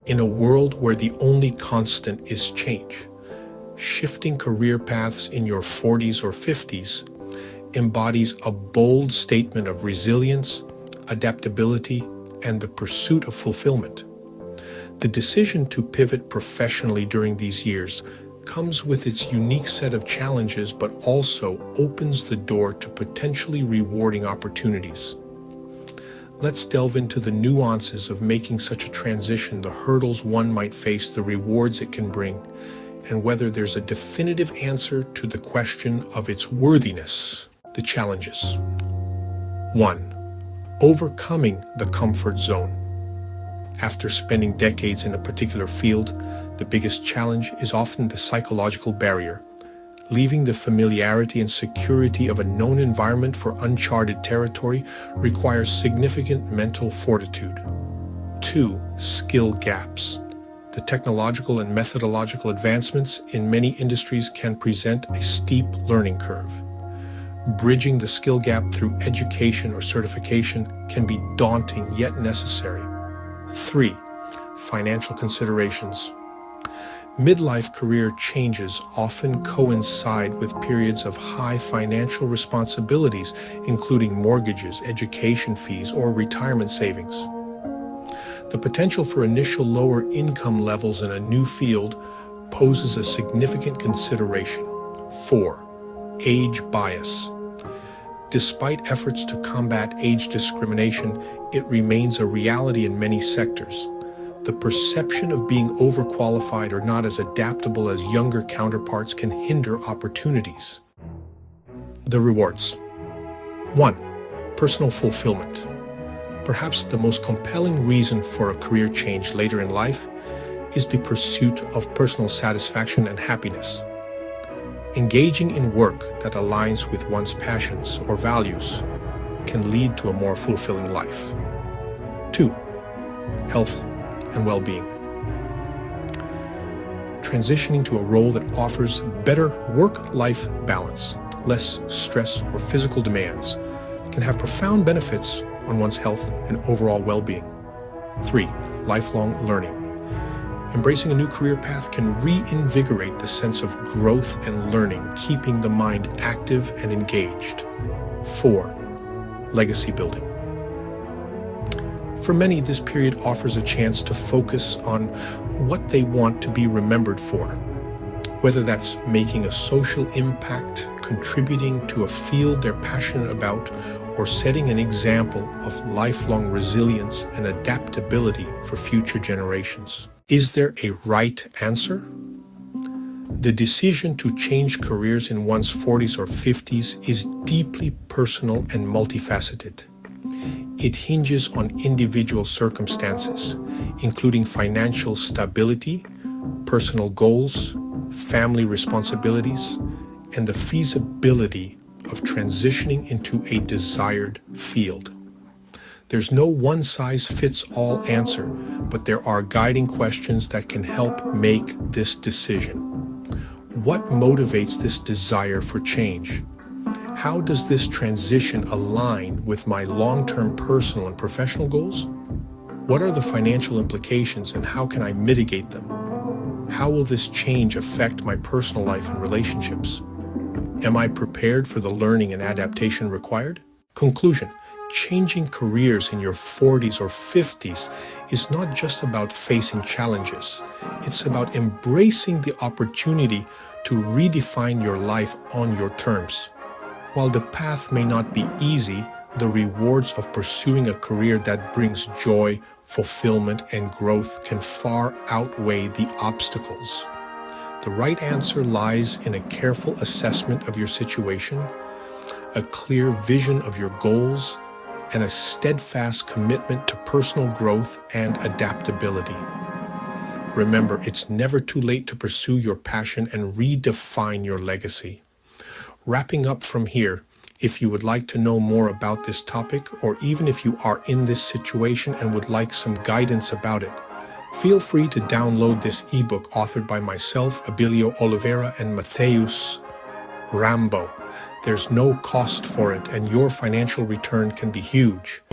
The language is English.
In a world where the only constant is change, shifting career paths in your 40s or 50s embodies a bold statement of resilience, adaptability, and the pursuit of fulfillment. The decision to pivot professionally during these years comes with its unique set of challenges, but also opens the door to potentially rewarding opportunities. Let's delve into the nuances of making such a transition, the hurdles one might face, the rewards it can bring, and whether there's a definitive answer to the question of its worthiness. The challenges. 1. Overcoming the comfort zone. After spending decades in a particular field, the biggest challenge is often the psychological barrier. Leaving the familiarity and security of a known environment for uncharted territory requires significant mental fortitude. 2. Skill gaps. The technological and methodological advancements in many industries can present a steep learning curve. Bridging the skill gap through education or certification can be daunting yet necessary. 3. Financial considerations. Midlife career changes often coincide with periods of high financial responsibilities, including mortgages, education fees, or retirement savings. The potential for initial lower income levels in a new field poses a significant consideration. 4. Age bias. Despite efforts to combat age discrimination, it remains a reality in many sectors. The perception of being overqualified or not as adaptable as younger counterparts can hinder opportunities. The rewards. 1. Personal fulfillment. Perhaps the most compelling reason for a career change later in life is the pursuit of personal satisfaction and happiness. Engaging in work that aligns with one's passions or values can lead to a more fulfilling life. 2. Health and well-being. Transitioning to a role that offers better work-life balance, less stress or physical demands, can have profound benefits on one's health and overall well-being. 3. Lifelong learning. Embracing a new career path can reinvigorate the sense of growth and learning, keeping the mind active and engaged. 4. Legacy building. For many, this period offers a chance to focus on what they want to be remembered for, whether that's making a social impact, contributing to a field they're passionate about, or setting an example of lifelong resilience and adaptability for future generations. Is there a right answer? The decision to change careers in one's 40s or 50s is deeply personal and multifaceted. It hinges on individual circumstances, including financial stability, personal goals, family responsibilities, and the feasibility of transitioning into a desired field. There's no one-size-fits-all answer, but there are guiding questions that can help make this decision. What motivates this desire for change? How does this transition align with my long-term personal and professional goals? What are the financial implications and how can I mitigate them? How will this change affect my personal life and relationships? Am I prepared for the learning and adaptation required? Conclusion. Changing careers in your 40s or 50s is not just about facing challenges. It's about embracing the opportunity to redefine your life on your terms. While the path may not be easy, the rewards of pursuing a career that brings joy, fulfillment, and growth can far outweigh the obstacles. The right answer lies in a careful assessment of your situation, a clear vision of your goals, and a steadfast commitment to personal growth and adaptability. Remember, it's never too late to pursue your passion and redefine your legacy. Wrapping up from here, if you would like to know more about this topic, or even if you are in this situation and would like some guidance about it, feel free to download this ebook authored by myself, Abilio Oliveira, and Mateus Rambo. There's no cost for it, and your financial return can be huge.